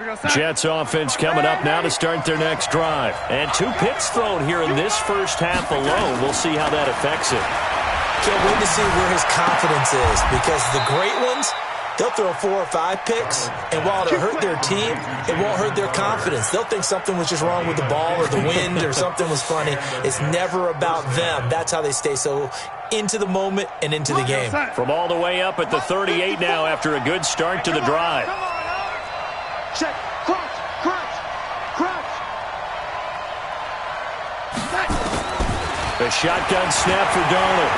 Jets offense coming up now to start their next drive. And 2 picks thrown here in this first half alone. We'll see how that affects it. Can't wait to see where his confidence is, because the great ones, they'll throw 4 or 5 picks, and while it'll hurt their team, it won't hurt their confidence. They'll think something was just wrong with the ball or the wind or something was funny. It's never about them. That's how they stay so into the moment and into the game. From all the way up at the 38 now after a good start to the drive. Check. Crunch. The shotgun snap for Darnold.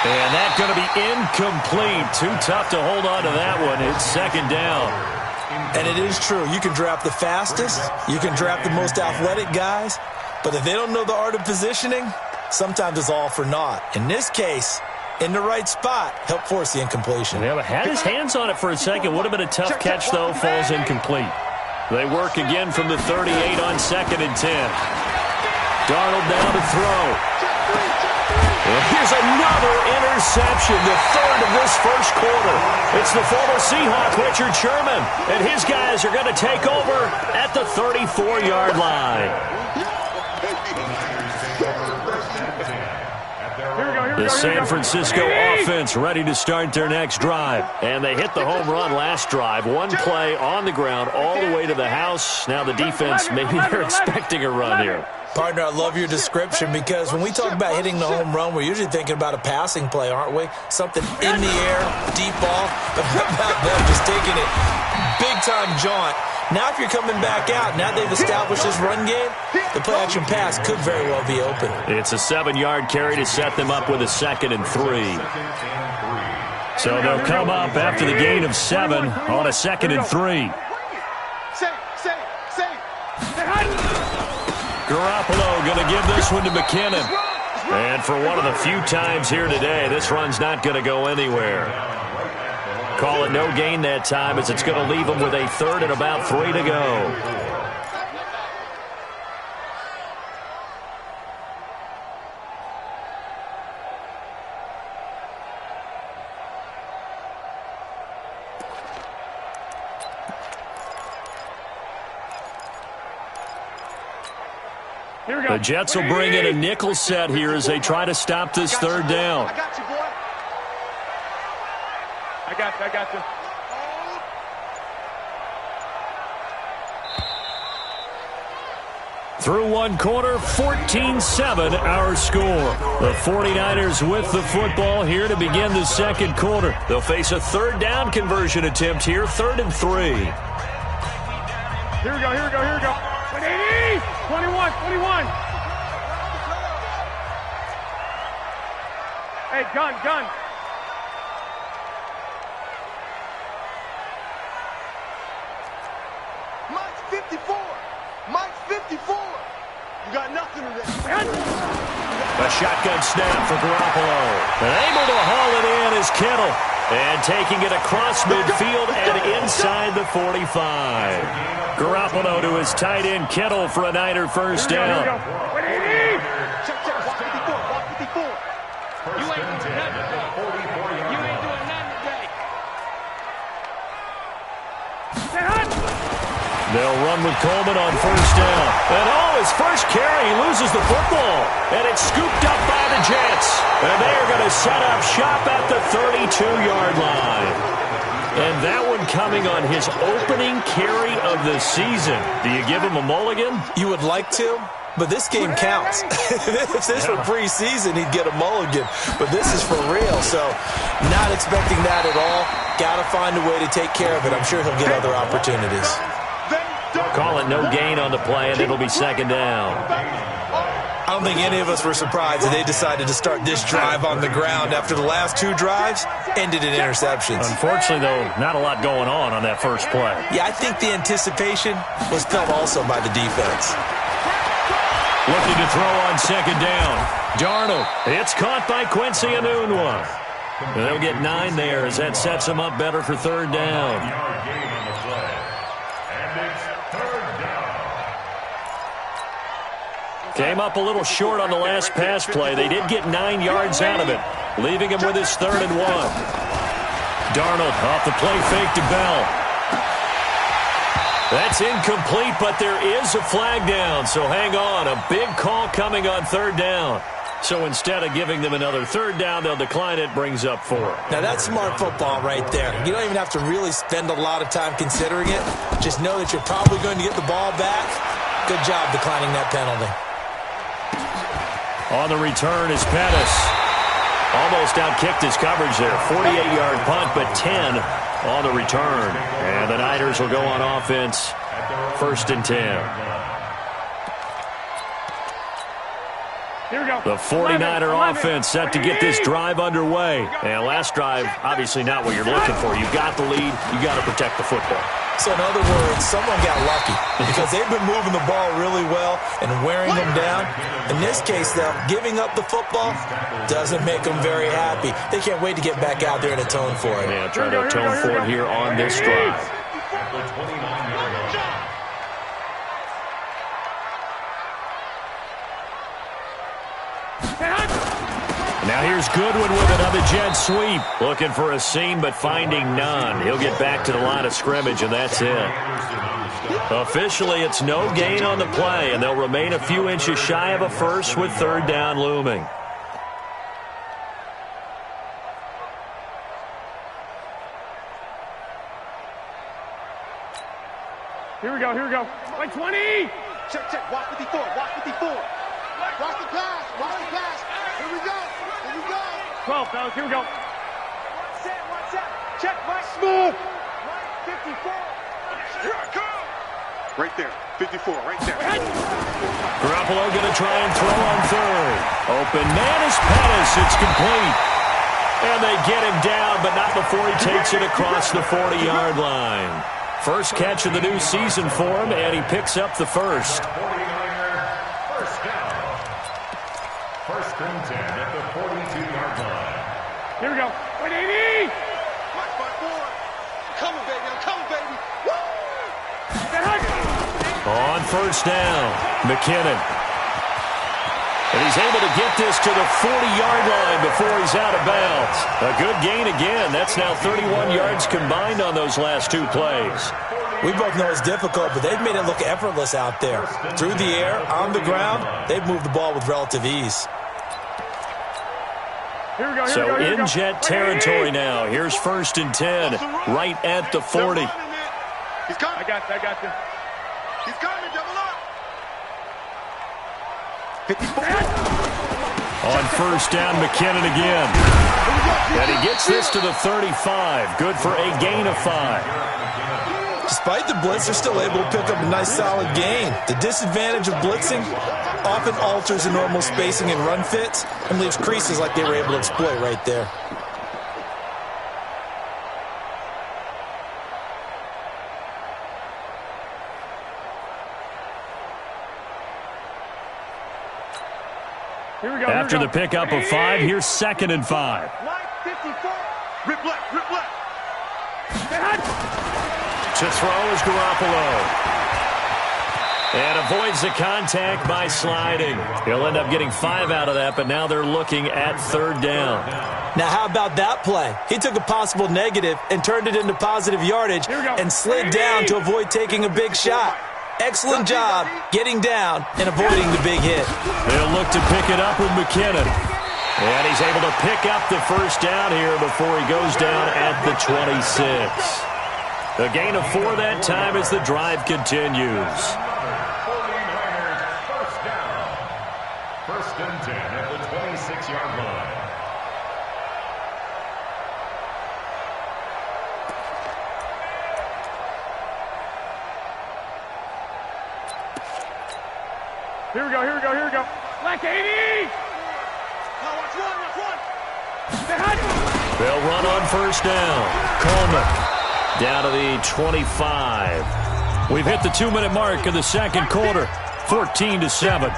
And that's going to be incomplete. Too tough to hold on to that one. It's second down. And it is true. You can draft the fastest. You can draft the most athletic guys. But if they don't know the art of positioning, sometimes it's all for naught. In this case, in the right spot, help force the incompletion. Yeah, but had his hands on it for a second. Would have been a tough catch, though. Falls incomplete. They work again from the 38 on 2nd and 10. Darnold now to throw. And here's another interception, the 3rd of this first quarter. It's the former Seahawk, Richard Sherman, and his guys are going to take over at the 34-yard line. The San Francisco offense ready to start their next drive. And they hit the home run last drive. 1 play on the ground all the way to the house. Now the defense, maybe they're expecting a run here. Partner, I love your description, because when we talk about hitting the home run, we're usually thinking about a passing play, aren't we? Something in the air, deep ball. But how about them just taking it big-time jaunt? Now if you're coming back out, now they've established this run game, the play-action pass could very well be open. It's a 7-yard carry to set them up with a 2nd and 3. So they'll come up after the gain of 7 on a 2nd and 3. Garoppolo going to give this one to McKinnon. And for one of the few times here today, this run's not going to go anywhere. Call it no gain that time, as it's going to leave them with a 3rd and about 3 to go. The Jets will bring in a nickel set here as they try to stop this 3rd down. I got you, boy. I got you. Through 1 quarter, 14-7 our score. The 49ers with the football here to begin the 2nd quarter. They'll face a 3rd down conversion attempt here, 3rd and 3. Here we go. 21. Hey, gun. Mike's 54. You got nothing to that. A shotgun snap for Garoppolo. And able to haul it in is Kittle. And taking it across midfield and inside the 45. Garoppolo to his tight end Kittle for a Niner first down. Check. Walk 54. You ain't doing nothing today. They'll run with Coleman on first down. And his first carry, he loses the football. And it's scooped up by the Jets. And they are going to set up shop at the 32-yard line. And that one coming on his opening carry of the season. Do you give him a mulligan? You would like to, but this game counts. If this were preseason, he'd get a mulligan. But this is for real, so not expecting that at all. Got to find a way to take care of it. I'm sure he'll get other opportunities. Call it no gain on the play, and it'll be 2nd down. I don't think any of us were surprised that they decided to start this drive on the ground after the last 2 drives ended in interceptions. Unfortunately, though, not a lot going on that first play. Yeah, I think the anticipation was felt also by the defense. Looking to throw on 2nd down. Darnold. It's caught by Quincy Enunwa. They'll get 9 there as that sets them up better for 3rd down. Came up a little short on the last pass play. They did get 9 yards out of it, leaving him with his 3rd and 1. Darnold off the play fake to Bell. That's incomplete, but there is a flag down, so hang on. A big call coming on third down. So instead of giving them another third down, they'll decline it, brings up 4. Now, that's smart football right there. You don't even have to really spend a lot of time considering it. Just know that you're probably going to get the ball back. Good job declining that penalty. On the return is Pettis. Almost outkicked his coverage there. 48-yard punt, but 10 on the return. And the Niners will go on offense, 1st and 10. Here we go. The 49er offense set to get this drive underway. And last drive, obviously not what you're looking for. You've got the lead. You got to protect the football. So in other words, someone got lucky because they've been moving the ball really well and wearing them down. In this case, though, giving up the football doesn't make them very happy. They can't wait to get back out there and atone for it. Yeah, trying to atone for it here on this drive. Now here's Goodwin with another jet sweep. Looking for a seam, but finding none. He'll get back to the line of scrimmage, and that's it. Officially, it's no gain on the play, and they'll remain a few inches shy of a first with third down looming. Here we go, here we go. Like 20! Check, check, watch 54, watch 54. Watch the pass, watch the pass. Here we go, here we go. 12, fellas, here we go. Watch that. Check, right, smooth. Right, 54. Here I come. Right there, 54, right there. Garoppolo going to try and throw on third. Open man is Pettis. It's complete. And they get him down, but not before he takes it across the 40-yard line. First catch of the new season for him, and he picks up the first. First and 10 at the 42-yard line. Here we go. 180! I'm coming, baby. I'm coming, baby. Woo! On first down, McKinnon. And he's able to get this to the 40-yard line before he's out of bounds. A good gain again. That's now 31 yards combined on those last two plays. We both know it's difficult, but they've made it look effortless out there. Through the air, on the ground, they've moved the ball with relative ease. Here we go, here So we go, here we go. in jet territory now. Here's first and 10, right at the 40. He's coming. I got you. He's coming, double up. 54. On first down, McKinnon again. And he gets this to the 35. Good for a gain of 5. Despite the blitz, they're still able to pick up a nice solid gain. The disadvantage of blitzing often alters the normal spacing and run fits and leaves creases like they were able to exploit right there. After the pickup of 5, here's 2nd and 5. Line 54. Rip left, rip left. To throw is Garoppolo. And avoids the contact by sliding. He'll end up getting 5 out of that, but now they're looking at third down. Now, how about that play? He took a possible negative and turned it into positive yardage and slid down to avoid taking a big shot. Excellent job getting down and avoiding the big hit. They'll look to pick it up with McKinnon. And he's able to pick up the first down here before he goes down at the 26. A gain of 4 that time as the drive continues. 49ers first down. First and 10 at the 26-yard line. Here we go, here we go, here we go. Black 80! Now watch one. They'll run on first down. Coleman down to the 25. We've hit the 2-minute mark of the second quarter. 14-7.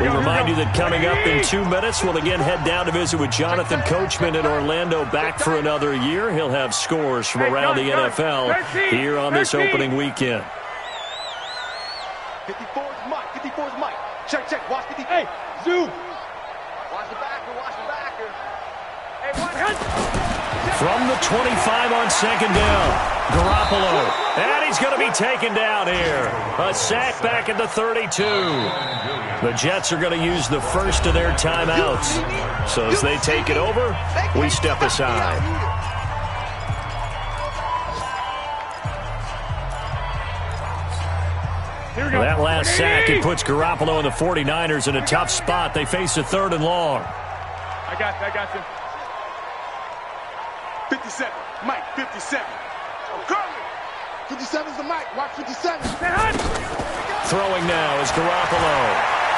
We remind you that coming up in 2 minutes, we'll again head down to visit with Jonathan Coachman in Orlando, back for another year. He'll have scores from around the NFL here on this opening weekend. 54's Mike. Check. Watch 50. Hey, zoom. Watch the backer. Hey, one. From the 25 on second down, Garoppolo. And he's going to be taken down here. A sack back at the 32. The Jets are going to use the first of their timeouts. So as they take it over, we step aside. That last sack, it puts Garoppolo and the 49ers in a tough spot. They face a 3rd and long. I got you. 57. Mike, 57. Oh, Curly. 57's the Mike. Watch 57. Throwing now is Garoppolo.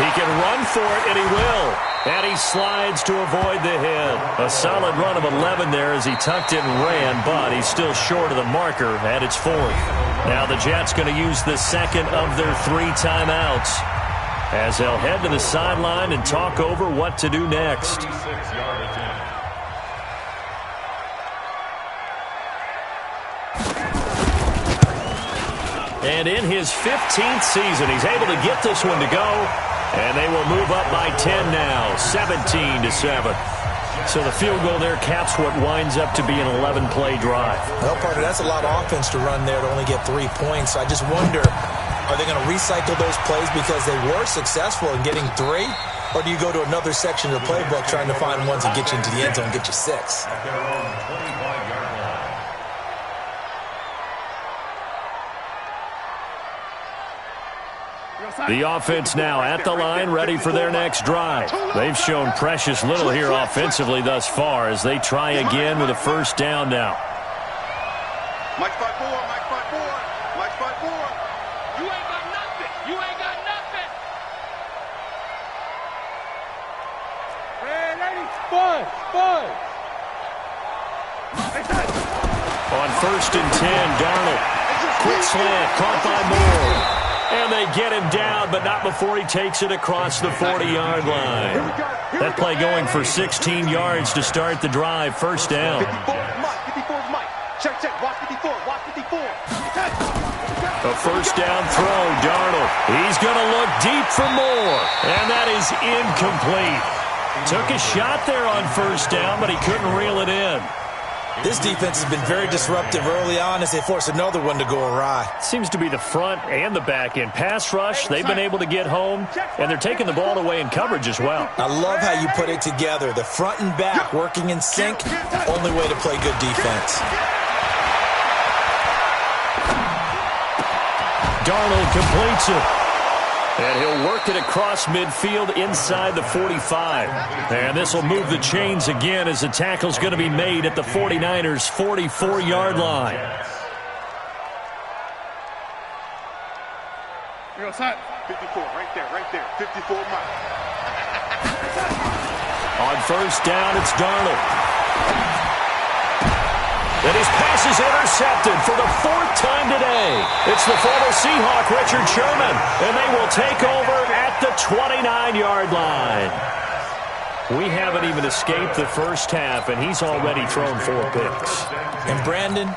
He can run for it, and he will. And he slides to avoid the hit. A solid run of 11 there as he tucked it and ran, but he's still short of the marker at its 4th. Now the Jets going to use the second of their 3 timeouts as they'll head to the sideline and talk over what to do next. And in his 15th season, he's able to get this one to go. And they will move up by 10 now, 17-7. So the field goal there caps what winds up to be an 11-play drive. Well, partner, that's a lot of offense to run there to only get 3 points. I just wonder, are they going to recycle those plays because they were successful in getting 3? Or do you go to another section of the playbook trying to find ones that get you into the end zone and get you 6? The offense now at the line, ready for their next drive. They've shown precious little here offensively thus far as they try again with a first down now. Mike 5-4, Mike 5-4, Mike 5-4. You ain't got nothing. You ain't got nothing. Hey, ladies, fun. On 1st and 10, Darnold. Quick slant, caught by Moore. And they get him down, but not before he takes it across the 40-yard line. That play going for 16 yards to start the drive. First down. 54 Mike. Check. Watch 54. A first down throw, Darnold. He's going to look deep for Moore. And that is incomplete. Took a shot there on first down, but he couldn't reel it in. This defense has been very disruptive early on as they force another one to go awry. Seems to be the front and the back end. Pass rush, they've been able to get home, and they're taking the ball away in coverage as well. I love how you put it together. The front and back working in sync, only way to play good defense. Darnold completes it. And he'll work it across midfield inside the 45. And this will move the chains again as the tackle's going to be made at the 49ers' 44-yard line. Here goes Hut. 54, right there. 54 Mike. On first down, it's Darnold. And his pass is intercepted for the 4th time today. It's the former Seahawk, Richard Sherman, and they will take over at the 29-yard line. We haven't even escaped the first half, and he's already thrown 4 picks. And Brandon,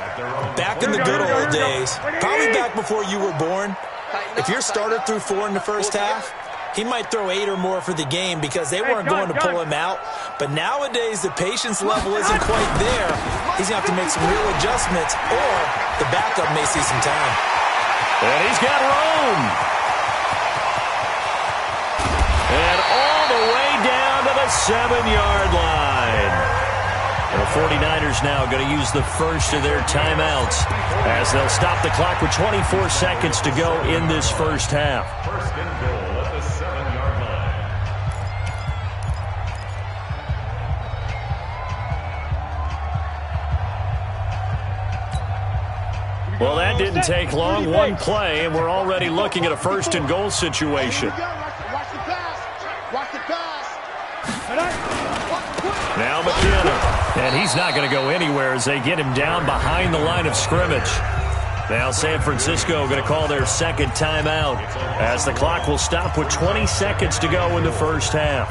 back in the good old days, probably back before you were born, if your starter threw 4 in the first half, he might throw 8 or more for the game because they weren't going to pull him out. But nowadays, the patience level isn't quite there. He's going to have to make some real adjustments, or the backup may see some time. And he's got room. And all the way down to the 7-yard line. The 49ers now going to use the first of their timeouts as they'll stop the clock with 24 seconds to go in this first half. First and goal at the 7-yard line. Well, that didn't take long. One play, and we're already looking at a first and goal situation. Watch the pass. Now McKinnon. And he's not going to go anywhere as they get him down behind the line of scrimmage. Now San Francisco going to call their second timeout as the clock will stop with 20 seconds to go in the first half.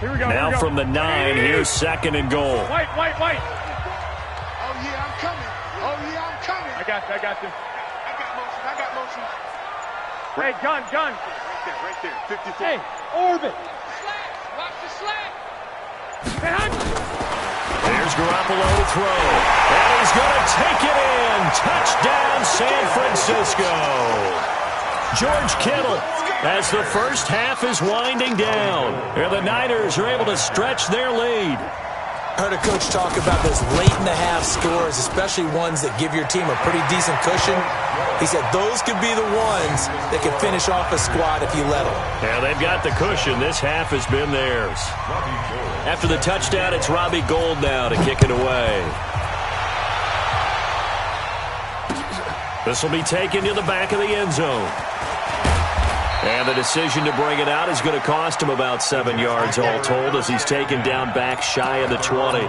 Here we go. Now from the 9, here's second and goal. White. yeah, I'm coming. Oh, yeah, I'm coming. I got you. I got motion. I got motion. Hey, gun. Right there. 54. Hey, orbit. Watch the slack. There's Garoppolo to throw. And he's going to take it in. Touchdown, San Francisco. George Kittle, as the first half is winding down. And the Niners are able to stretch their lead. I heard a coach talk about those late-in-the-half scores, especially ones that give your team a pretty decent cushion. He said those could be the ones that can finish off a squad if you let them. Yeah, they've got the cushion. This half has been theirs. After the touchdown, it's Robbie Gould now to kick it away. This will be taken to the back of the end zone. And the decision to bring it out is going to cost him about 7 yards all told as he's taken down back shy of the 20.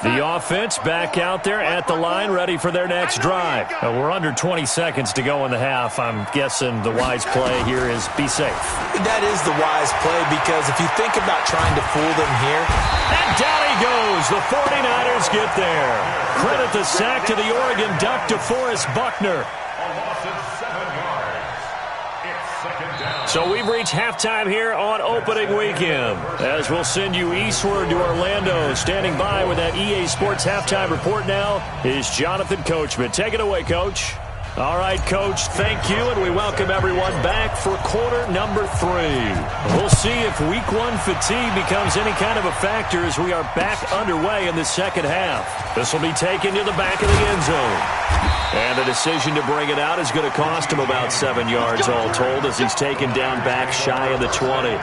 The offense back out there at the line, ready for their next drive. We're under 20 seconds to go in the half. I'm guessing the wise play here is be safe. That is the wise play, because if you think about trying to fool them here. And down he goes. The 49ers get there. Credit the sack to the Oregon Duck, DeForest Buckner. So we've reached halftime here on opening weekend. As we'll send you eastward to Orlando. Standing by with that EA Sports halftime report now is Jonathan Coachman. Take it away, Coach. All right, Coach, thank you, and we welcome everyone back for quarter number 3. We'll see if week 1 fatigue becomes any kind of a factor as we are back underway in the second half. This will be taken to the back of the end zone. And the decision to bring it out is going to cost him about 7 yards all told as he's taken down back shy of the 20.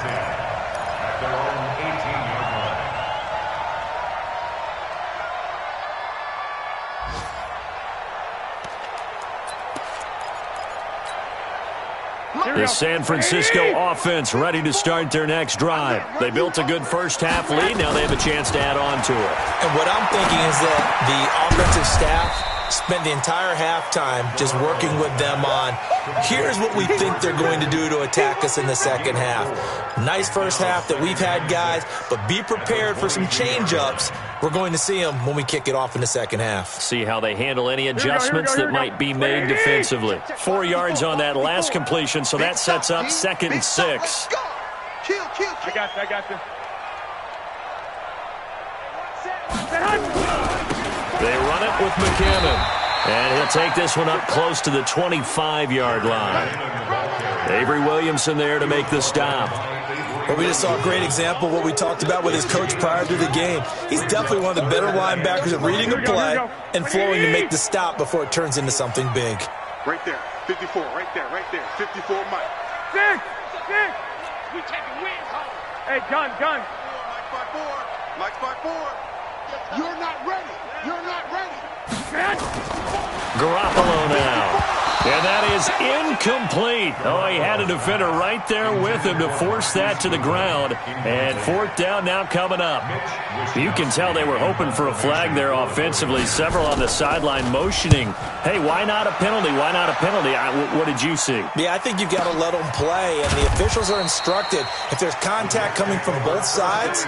The San Francisco offense ready to start their next drive. They built a good first half lead. Now they have a chance to add on to it. And what I'm thinking is that the offensive staff spent the entire halftime just working with them on, here's what we think they're going to do to attack us in the second half. Nice first half that we've had, guys, but be prepared for some change-ups. We're going to see them when we kick it off in the second half. See how they handle any adjustments that might be made defensively. 4 yards on that last completion, so that sets up 2nd and 6. Kill. I got you. They run it with McCammon. And he'll take this one up close to the 25-yard line. Avery Williamson there to make the stop. Well, we just saw a great example of what we talked about with his coach prior to the game. He's definitely one of the better linebackers at reading a play and flowing to make the stop before it turns into something big. Right there. 54. Right there. 54, Mike. Six. We taking wins home. Hey, gun. Mike 5-4. You're not ready. Garoppolo now. And that is incomplete. Oh, he had a defender right there with him to force that to the ground. And 4th down now coming up. You can tell they were hoping for a flag there offensively. Several on the sideline motioning. Hey, why not a penalty? What did you see? Yeah, I think you've got to let them play. And the officials are instructed, if there's contact coming from both sides,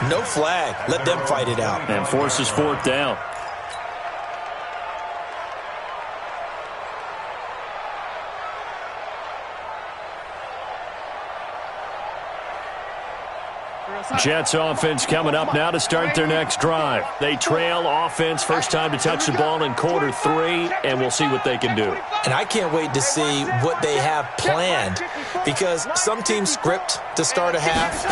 no flag. Let them fight it out. And forces 4th down. Jets offense coming up now to start their next drive. They trail offense, first time to touch the ball in quarter 3, and we'll see what they can do. And I can't wait to see what they have planned, because some teams script to start a half.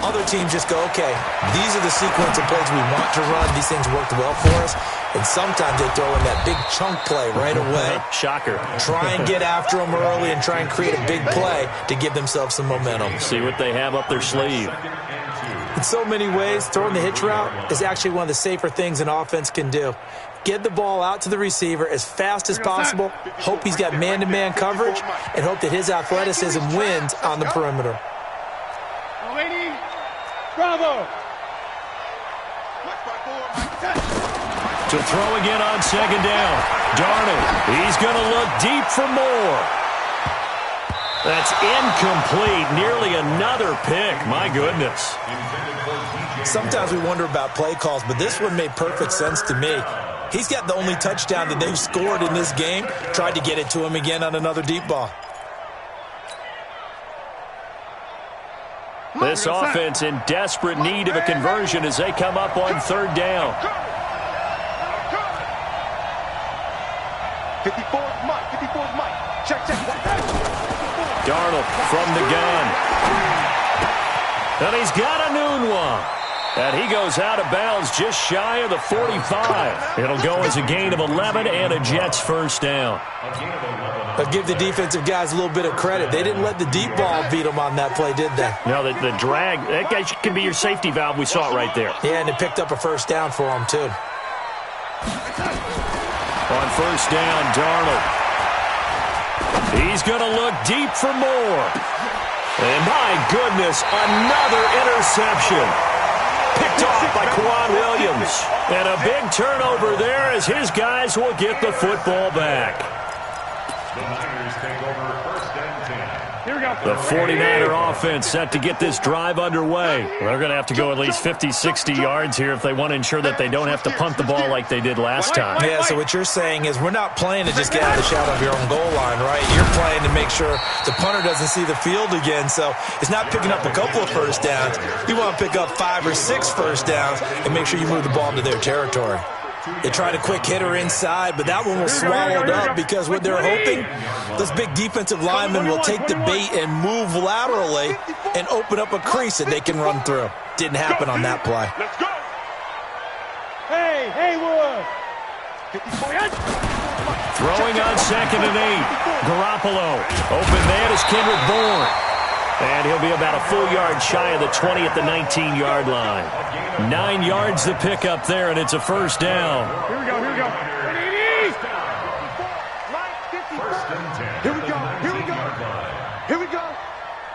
Other teams just go, okay, these are the sequence of plays we want to run. These things worked well for us. And sometimes they throw in that big chunk play right away. Shocker. Try and get after them early and try and create a big play to give themselves some momentum. See what they have up their sleeve. In so many ways, throwing the hitch route is actually one of the safer things an offense can do. Get the ball out to the receiver as fast as possible, hope he's got man-to-man coverage, and hope that his athleticism wins on the perimeter. Bravo! To throw again on 2nd down. Darnold, he's going to look deep for more. That's incomplete. Nearly another pick. My goodness. Sometimes we wonder about play calls, but this one made perfect sense to me. He's got the only touchdown that they've scored in this game. Tried to get it to him again on another deep ball. This offense in desperate need of a conversion as they come up on third down. 54's Mike. 54's Mike. Check. Darnold from the gun. And he's got a noon one. And he goes out of bounds just shy of the 45. It'll go as a gain of 11 and a Jets first down. But give the defensive guys a little bit of credit. They didn't let the deep ball beat them on that play, did they? No, the drag, that guy can be your safety valve. We saw it right there. Yeah, and it picked up a first down for them, too. On first down, Darnold. He's going to look deep for more. And my goodness, another interception. Picked off by Quan Williams. And a big turnover there as his guys will get the football back. The Niners take over first and 10. Here we go. The 49er offense set to get this drive underway. They're going to have to go at least 50, 60 yards here if they want to ensure that they don't have to punt the ball like they did last time. Yeah, so what you're saying is we're not playing to just get out of the shadow of your own goal line, right? You're playing to make sure the punter doesn't see the field again. So it's not picking up a couple of first downs. You want to pick up 5 or 6 first downs and make sure you move the ball into their territory. They tried a quick hitter inside, but that one was swallowed up because what they're hoping, those big defensive linemen will take the bait and move laterally and open up a crease that they can run through. Didn't happen on that play. Let's go. Hey, Haywood. Throwing on 2nd and 8. Garoppolo. Open man is Kendrick Bourne. And he'll be about a full yard shy of the 20 at the 19-yard line. 9 yards to pick up there, and it's a first down. Here we go. Here we go.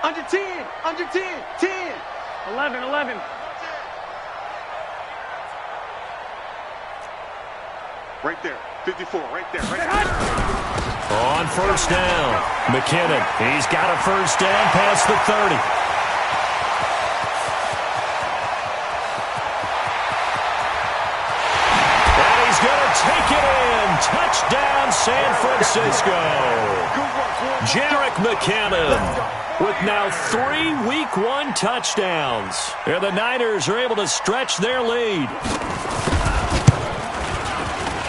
Under 10. 10. 11. Right there. 54. Right there. On first down, McKinnon. He's got a first down past the 30. And he's going to take it in. Touchdown, San Francisco. Jerick McKinnon with now 3 Week 1 touchdowns. And the Niners are able to stretch their lead.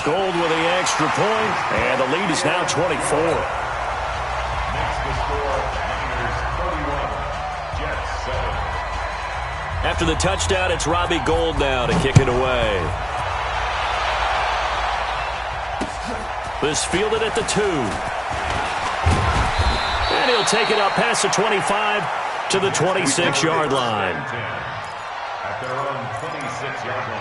Gold with the extra point, and the lead is now 24. Next to score, Niners 31, Jets 7. After the touchdown, it's Robbie Gould now to kick it away. This fielded at the 2. And he'll take it up past the 25 to the 26-yard line. At their own 26-yard line.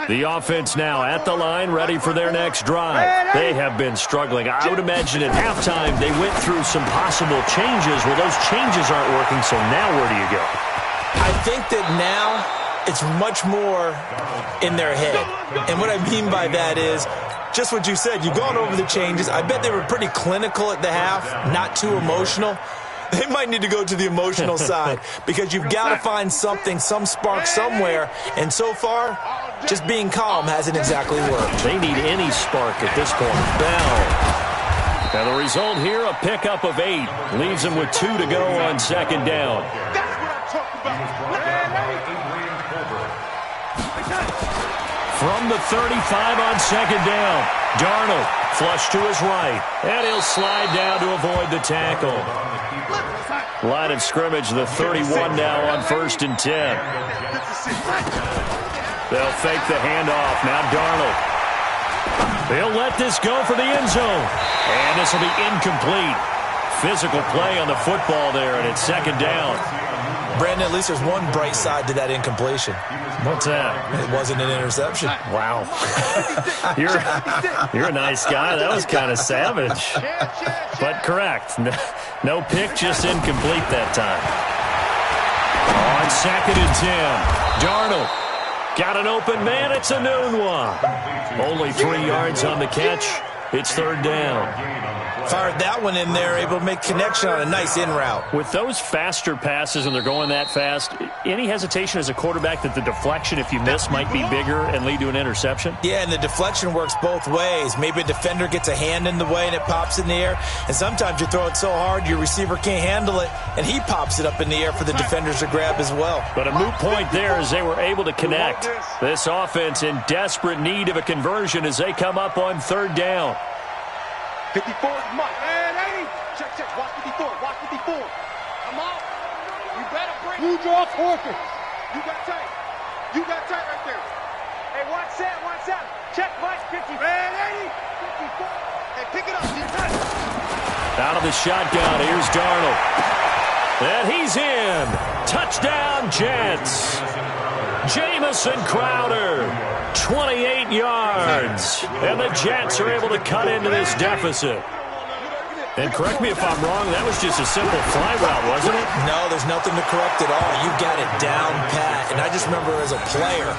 The offense now at the line, ready for their next drive. They have been struggling. I would imagine at halftime they went through some possible changes. Well, those changes aren't working, so now where do you go? I think that now it's much more in their head. And what I mean by that is just what you said. You've gone over the changes. I bet they were pretty clinical at the half, not too emotional. They might need to go to the emotional side because you've got to find something, some spark somewhere. And so far, just being calm hasn't exactly worked. They need any spark at this point. Bell. Now the result here, a pickup of 8. Leaves them with 2 to go on 2nd down. That's what I'm talking about. From the 35 on 2nd down. Darnold flush to his right. And he'll slide down to avoid the tackle. Line of scrimmage, the 31 now on 1st and 10. They'll fake the handoff. Now Darnold. They'll let this go for the end zone. And this will be incomplete. Physical play on the football there, and it's 2nd down. Brandon, at least there's one bright side to that incompletion. What's that? It wasn't an interception. Wow. You're a nice guy. That was kind of savage. But correct. No pick, just incomplete that time. On 2nd and 10. Darnold got an open man. It's a noon one. Only 3 yards on the catch. It's third down. Fired that one in there, able to make connection on a nice in route. With those faster passes and they're going that fast, any hesitation as a quarterback that the deflection, if you miss, might be bigger and lead to an interception? Yeah, and the deflection works both ways. Maybe a defender gets a hand in the way and it pops in the air. And sometimes you throw it so hard your receiver can't handle it, and he pops it up in the air for the defenders to grab as well. But a moot point there as they were able to connect. This offense in desperate need of a conversion as they come up on third down. 54 is Mike. Man, 80. Check. Watch 54. Watch 54. I'm out. You better bring. You draw focus. You got tight. You got tight right there. Hey, watch that. Check Mike. 50. Man, 80. 54. Hey, pick it up. Out of the shotgun, here's Darnold. And he's in. Touchdown, Jets. Jamison Crowder, 28 yards. And the Jets are able to cut into this deficit. And correct me if I'm wrong, that was just a simple fly route, wasn't it? No, there's nothing to correct at all. You got it down pat. And I just remember as a player,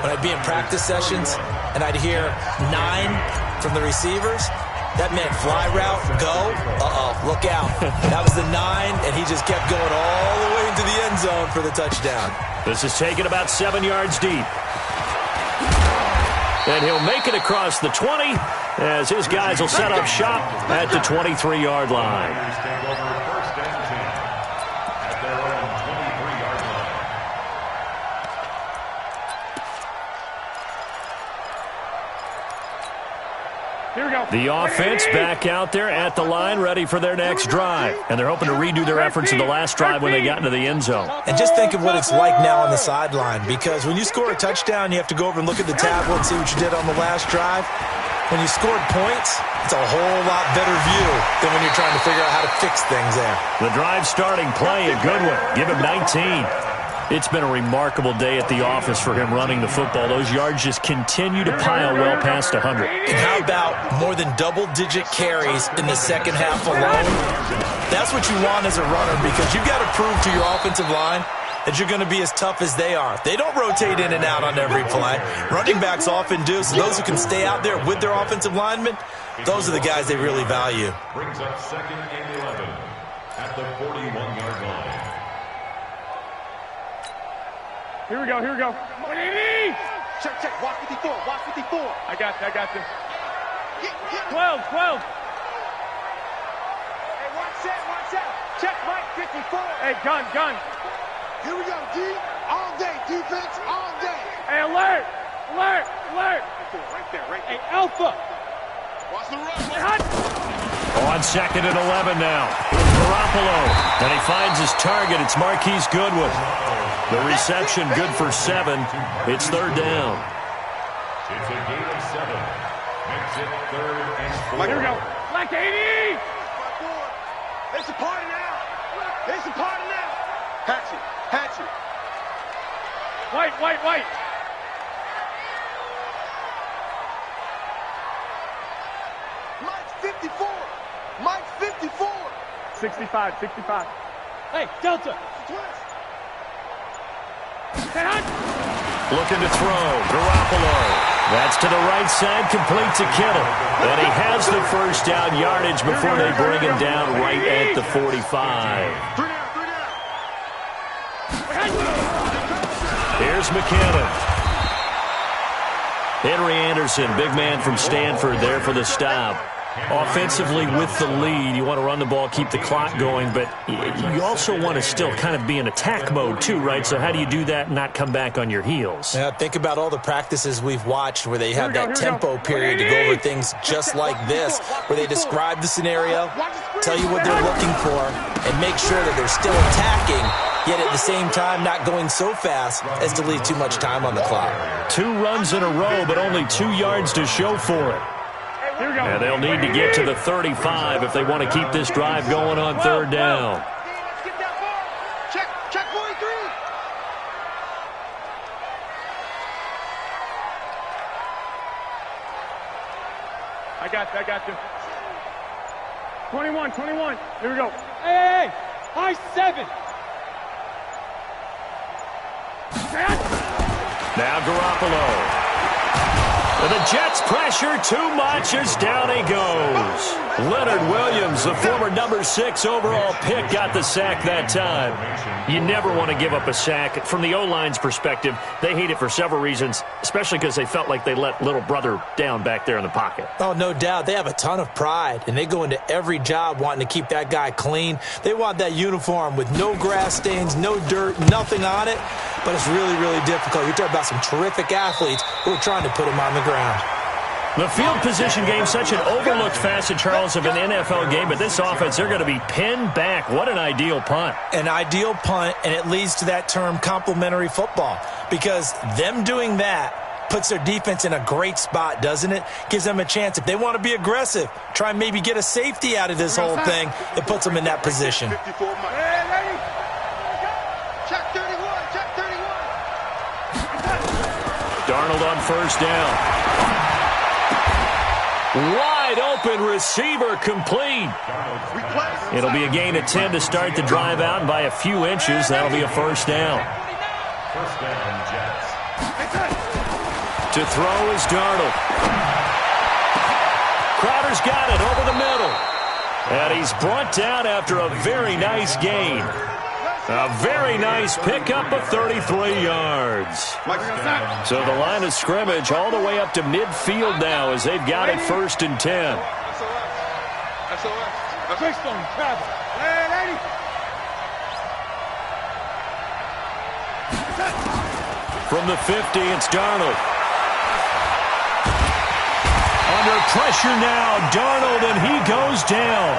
when I'd be in practice sessions, and I'd hear 9 from the receivers, that meant fly route, go, look out. That was the 9, and he just kept going all the way into the end zone for the touchdown. This is taken about 7 yards deep. And he'll make it across the 20 as his guys will set up shop at the 23-yard line. Here we go. The offense back out there at the line, ready for their next drive. And they're hoping to redo their efforts in the last drive when they got into the end zone. And just think of what it's like now on the sideline, because when you score a touchdown, you have to go over and look at the tablet and see what you did on the last drive. When you scored points, it's a whole lot better view than when you're trying to figure out how to fix things there. The drive starting play, a good one. Give him 19. It's been a remarkable day at the office for him running the football. Those yards just continue to pile well past 100. And how about more than double-digit carries in the second half alone? That's what you want as a runner, because you've got to prove to your offensive line that you're going to be as tough as they are. They don't rotate in and out on every play. Running backs often do, so those who can stay out there with their offensive linemen, those are the guys they really value. Brings up 2nd and 11 at the 41-yard line. Here we go. 180. Check. Watch 54. I got you. 12. Hey, watch that. Check Mike 54. Hey, gun. Here we go, D. All day. Defense, all day. Hey, alert. Right there. Hey, Alpha. Watch the run. Hey, Hunt. On 2nd and 11 now. Garoppolo. And he finds his target. It's Marquise Goodwin. The reception good for 7. It's third down. It's a gain of 7. Makes it 3rd and 4. Here we go. Black 80. It's a party now. Hatchet. White. Mike's 54. 65. Hey, Delta. Looking to throw. Garoppolo. That's to the right side, complete to Kittle. And he has the first down yardage before they bring him down right at the 45. Here's McKinnon. Henry Anderson, big man from Stanford there for the stop. Offensively with the lead, you want to run the ball, keep the clock going, but you also want to still kind of be in attack mode too, right? So how do you do that and not come back on your heels? Yeah, think about all the practices we've watched where they have that tempo period to go over things just like this, where they describe the scenario, tell you what they're looking for, and make sure that they're still attacking, yet at the same time not going so fast as to leave too much time on the clock. 2 runs in a row, but only 2 yards to show for it. And they'll need to get to the 35 if they want to keep this drive going on third down. Check 43. I got you. 21. Here we go. Hey. High 7. Now Garoppolo. The Jets pressure too much as down he goes. Leonard Williams, the former number 6 overall pick, got the sack that time. You never want to give up a sack. From the O-line's perspective, they hate it for several reasons, especially because they felt like they let little brother down back there in the pocket. Oh, no doubt. They have a ton of pride, and they go into every job wanting to keep that guy clean. They want that uniform with no grass stains, no dirt, nothing on it, but it's really, really difficult. You're talking about some terrific athletes who are trying to put him on the ground. The field position game, such an overlooked facet, Charles, of an NFL game, but this offense, they're going to be pinned back. What an ideal punt. An ideal punt, and it leads to that term complementary football, because them doing that puts their defense in a great spot, doesn't it? Gives them a chance. If they want to be aggressive, try and maybe get a safety out of this whole thing, it puts them in that position. Check 31, check 31. Darnold on first down. Wide open receiver complete. It'll be a gain of 10 to start the drive out, and by a few inches, that'll be a first down. First down, Jets. To throw is Darnold. Crowder's got it over the middle. And he's brought down after a very nice gain. A very nice pickup of 33 yards. So the line of scrimmage all the way up to midfield now as they've got it first and 10. From the 50, it's Darnold. Under pressure now, Darnold, and he goes down.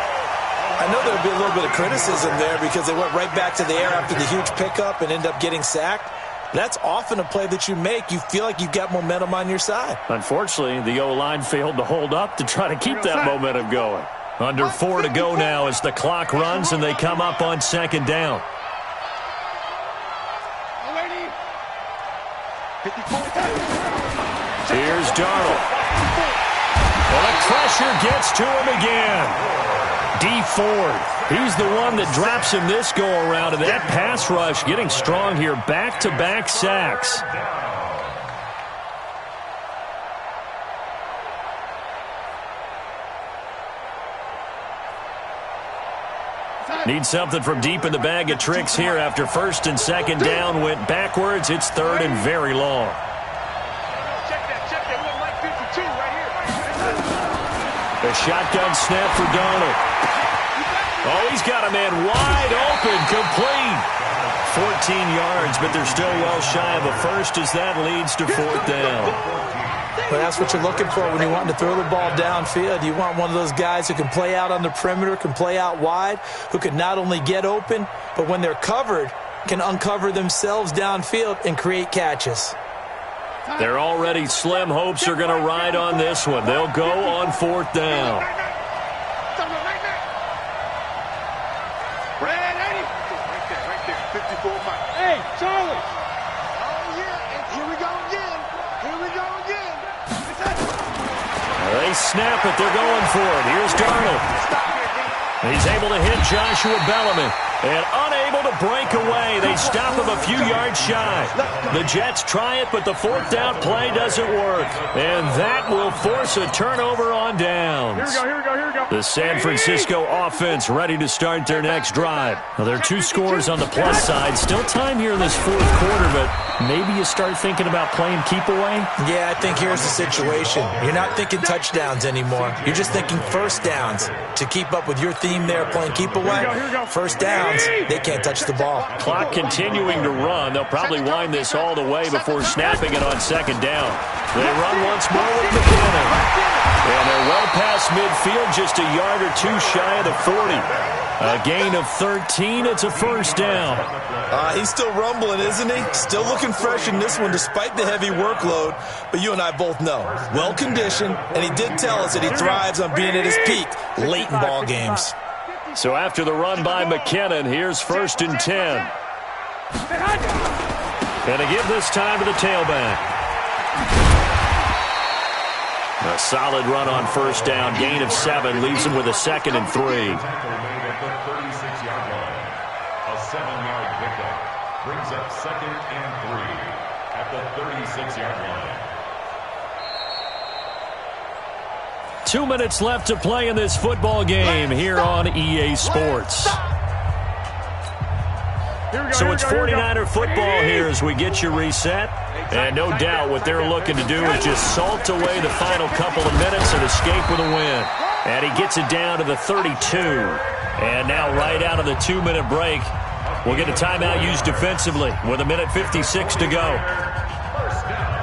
I know there'll be a little bit of criticism there because they went right back to the air after the huge pickup and end up getting sacked. That's often a play that you make. You feel like you've got momentum on your side. Unfortunately, the O-line failed to hold up to try to keep that momentum going. Under 4 to go now as the clock runs and they come up on second down. Here's Darnold. And the pressure gets to him again. D Ford, he's the one that drops him this go-around, and that pass rush getting strong here. Back-to-back sacks. Need something from deep in the bag of tricks here after first and second down went backwards. It's third and very long. A shotgun snap for Darnold. Oh, he's got a man wide open, complete. 14 yards, but they're still well shy of a first as that leads to fourth down. Well, that's what you're looking for when you're wanting to throw the ball downfield. You want one of those guys who can play out on the perimeter, can play out wide, who can not only get open, but when they're covered, can uncover themselves downfield and create catches. They're already slim hopes are going to ride on this one. They'll go on fourth down. Hey, Charlie! Oh, yeah, here we go again. Here we go again. They snap it. They're going for it. Here's Darnold. He's able to hit Joshua Bellamy. And unable to break away. They stop him a few yards shy. The Jets try it, but the fourth down play doesn't work. And that will force a turnover on downs. Here we go. The San Francisco offense ready to start their next drive. Now, there are 2 scores on the plus side. Still time here in this fourth quarter, but maybe you start thinking about playing keep away? Yeah, I think here's the situation. You're not thinking touchdowns anymore. You're just thinking first downs. To keep up with your theme there, playing keep away, first downs, they can't touch the ball. Clock continuing to run. They'll probably wind this all the way before snapping it on second down. They run once more with McKinnon. And they're well past midfield, just a yard or 2 shy of the 40. A gain of 13. It's a first down. He's still rumbling, isn't he? Still looking fresh in this one despite the heavy workload. But you and I both know, well-conditioned, and he did tell us that he thrives on being at his peak late in ball games. So after the run by McKinnon, here's first and 10. And to give this time to the tailback. A solid run on first down. Gain of 7 leaves him with a second and 3. A 36-yard line. A 7-yard pickup brings up second and 3 at at the 36-yard line. 2 minutes left to play in this football game here on EA Sports. So it's 49er football here as we get you reset. And no doubt what they're looking to do is just salt away the final couple of minutes and escape with a win. And he gets it down to the 32. And now right out of the 2-minute break, we'll get a timeout used defensively with 1:56 to go. First down.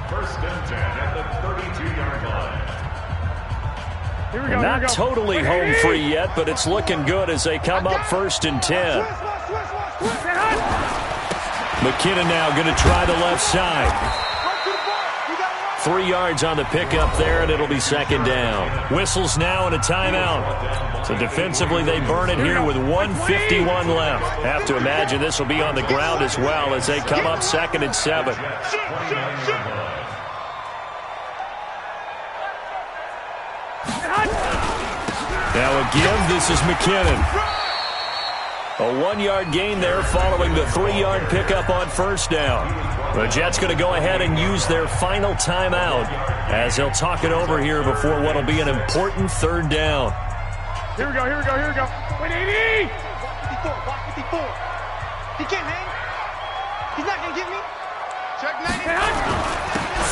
First and 10 at the 32-yard line. Not totally home free yet, but it's looking good as they come up 1st and 10. McKinnon now going to try the left side. 3 yards on the pickup there, and it'll be 2nd down. Whistles now and a timeout. So defensively, they burn it here with 1:51 left. Have to imagine this will be on the ground as well as they come up 2nd and 7. Now again, this is McKinnon. A 1-yard gain there following the 3-yard pickup on 1st down. The Jets going to go ahead and use their final timeout as they'll talk it over here before what will be an important 3rd down. Here we go. 180! Walk 54. He can't hang. He's not going to get me. Check 90.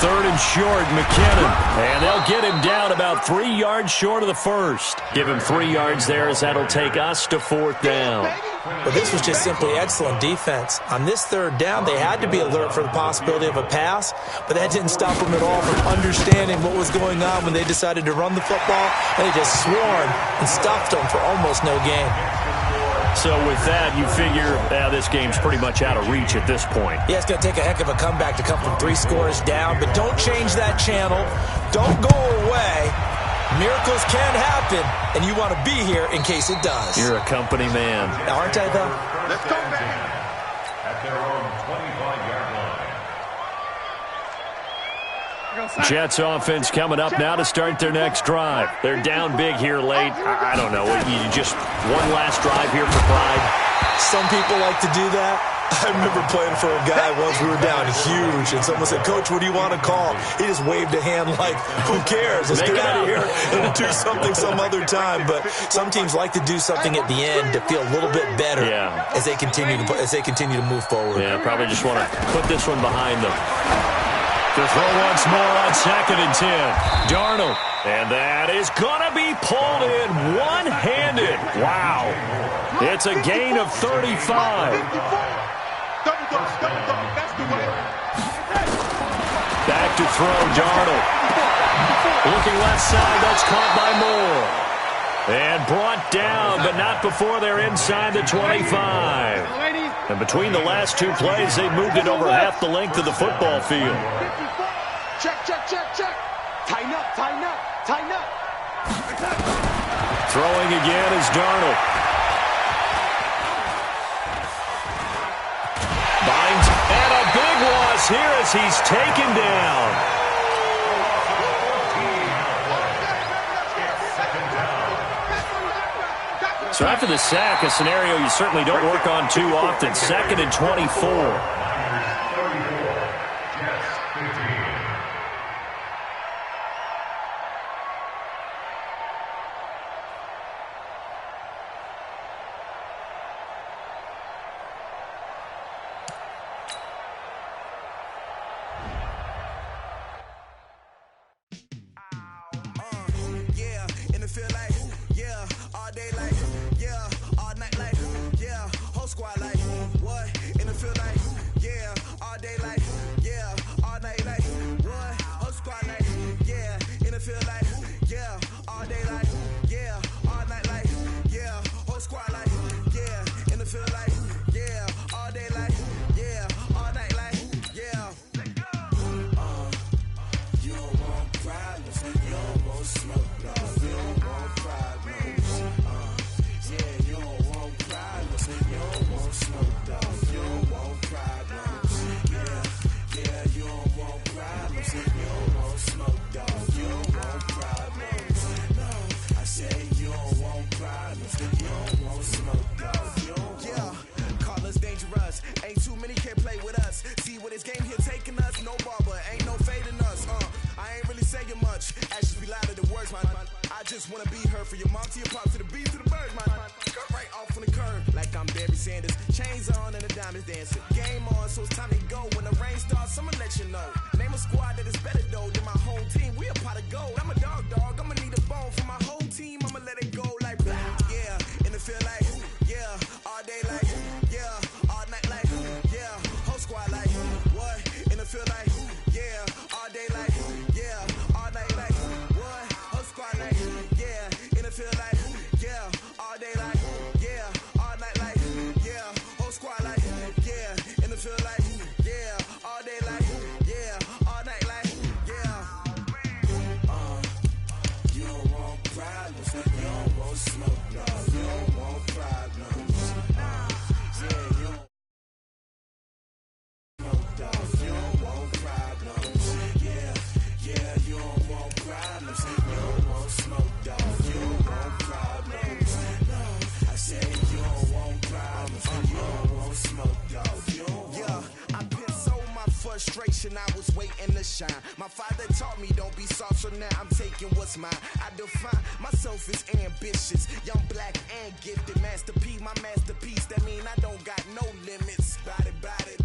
3rd and short, McKinnon. And they'll get him down about 3 yards short of the 1st. Give him 3 yards there as that'll take us to 4th down. But this was just simply excellent defense. On this 3rd down, they had to be alert for the possibility of a pass, but that didn't stop them at all from understanding what was going on when they decided to run the football. And they just swarmed and stuffed them for almost no gain. So with that, you figure this game's pretty much out of reach at this point. Yeah, it's going to take a heck of a comeback to come from 3 scores down, but don't change that channel. Don't go away. Miracles can happen, and you want to be here in case it does. You're a company man. Aren't I, though? Let's go, baby. At their own 25-yard line. Jets offense coming up now to start their next drive. They're down big here late. I don't know. You just one last drive here for pride. Some people like to do that. I remember playing for a guy once. We were down huge, and someone said, "Coach, what do you want to call?" He just waved a hand like, "Who cares? Let's get out of here and do something some other time." But some teams like to do something at the end to feel a little bit better as they continue to move forward. Yeah, probably just want to put this one behind them. To throw once more on 2nd and 10. Darnold. And that is going to be pulled in one-handed. Wow. It's a gain of 35. Back to throw, Darnold. Looking left side, that's caught by Moore. And brought down, but not before they're inside the 25. And between the last 2 plays, they've moved it over half the length of the football field. Check. Tighten up. Throwing again is Darnold. Binds, and a big loss here as he's taken down. So after the sack, a scenario you certainly don't work on too often. 2nd and 24. this game here taking us. No barber, ain't no fading us. I ain't really saying much. Actions be louder than words, man. I just wanna be heard for your mom to your pop to the beat to the birds, man. Cut right off on the curb like I'm Barry Sanders. Chains on and the diamonds dancing. Game on, so it's time to go. When the rain starts, I'ma let you know. Name a squad that is better though than my whole team. We a pot of gold. I'm a dog. I'ma need a bone for my whole team. I'ma let it go like yeah. In the field like yeah. All day like yeah. All night like yeah. Whole squad like what? In the field like yeah. All day like yeah. All night like what? Whole squad like yeah. In the field like yeah. All day like yeah. All night like yeah. Whole squad like yeah. In the field like yeah. All day like yeah. All night like yeah. You don't want problems. You don't want smoke. No, you don't want problems. Yeah, you don't. You don't want problems. Yeah, you don't want problems. You don't want smoke, dog. You don't want problems. No, I said you don't want problems. You don't want smoke, dog. You don't want. Yeah, I've been so my frustration. I was waiting to shine. My father taught me don't be soft, so now I'm taking what's mine. I define myself as ambitious, young, black, and gifted. Master P, my masterpiece. That mean I don't got no limits. Bout it,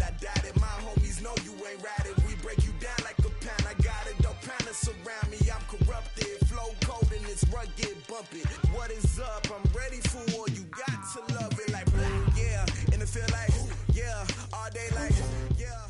I doubt it. My homies know you ain't ratted. We break you down like a pound. I got it, don't panic surround me. I'm corrupted, flow cold and it's rugged, bumpy. What is up? I'm ready for war. You got to love it like yeah. In the field like yeah. All day like yeah.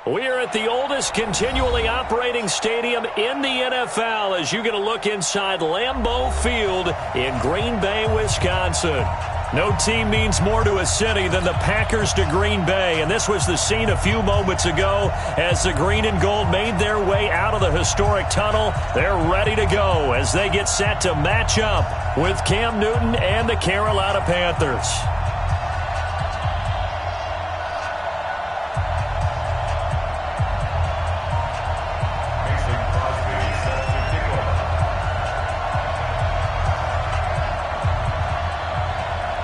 We are at the oldest continually operating stadium in the NFL as you get a look inside Lambeau Field in Green Bay, Wisconsin. No team means more to a city than the Packers to Green Bay, and this was the scene a few moments ago as the green and gold made their way out of the historic tunnel. They're ready to go as they get set to match up with Cam Newton and the Carolina Panthers.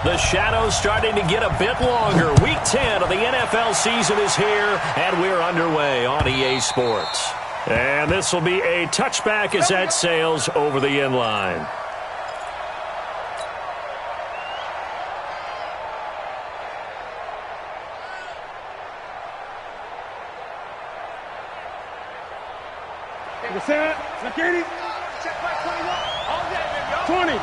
The shadow's starting to get a bit longer. Week 10 of the NFL season is here, and we're underway on EA Sports. And this will be a touchback as that sails over the end line. Set. Security. Check back 21. All day, baby. 20.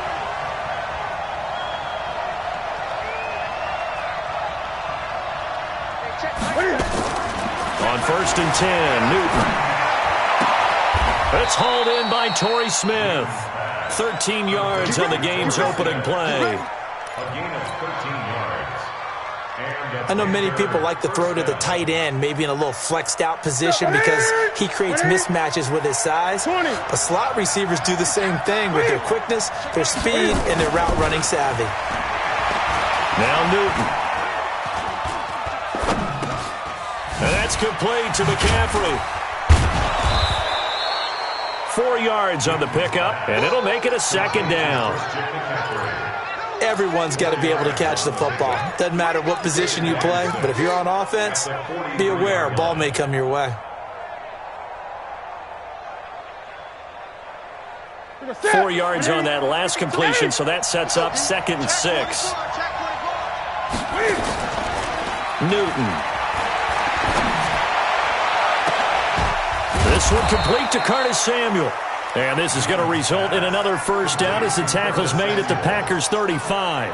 On 1st and 10, Newton. It's hauled in by Torrey Smith. 13 yards on the game's opening play. A gain of 13 yards. I know many people like to throw to the tight end, maybe in a little flexed out position because he creates mismatches with his size. But slot receivers do the same thing with their quickness, their speed, and their route running savvy. Now Newton. And that's complete to McCaffrey. 4 yards on the pickup, and it'll make it a second down. Everyone's got to be able to catch the football. Doesn't matter what position you play, but if you're on offense, be aware a ball may come your way. 4 yards on that last completion, so that sets up 2nd and 6. Newton. This one complete to Curtis Samuel. And this is going to result in another first down as the tackle's made at the Packers' 35.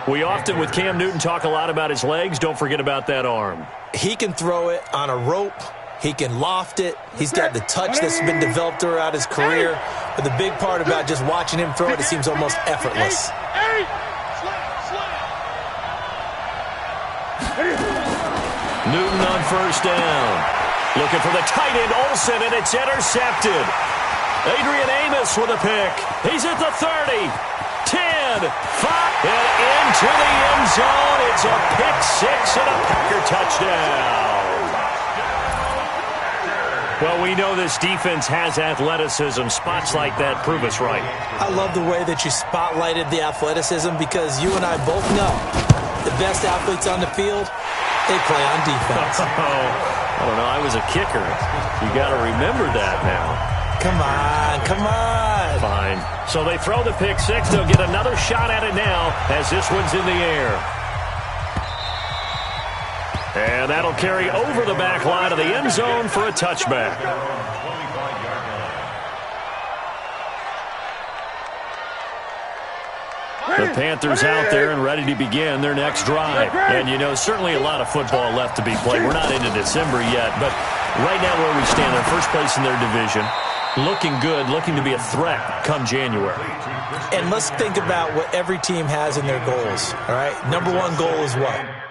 We often, with Cam Newton, talk a lot about his legs. Don't forget about that arm. He can throw it on a rope. He can loft it. He's got the touch that's been developed throughout his career. But the big part about just watching him throw it, it seems almost effortless. Newton on first down. Looking for the tight end, Olsen, and it's intercepted. Adrian Amos with a pick. He's at the 30, 10, 5, and into the end zone. It's a pick six and a Packer touchdown. Well, we know this defense has athleticism. Spots like that prove us right. I love the way that you spotlighted the athleticism because you and I both know the best athletes on the field, they play on defense. I don't know. I was a kicker. You got to remember that now. Come on, come on. Fine. So they throw the pick six. They'll get another shot at it now as this one's in the air. And that'll carry over the back line of the end zone for a touchback. The Panthers out there and ready to begin their next drive. And, you know, certainly a lot of football left to be played. We're not into December yet, but right now where we stand, they're first place in their division. Looking good, looking to be a threat come January. And let's think about what every team has in their goals, all right? Number one goal is what?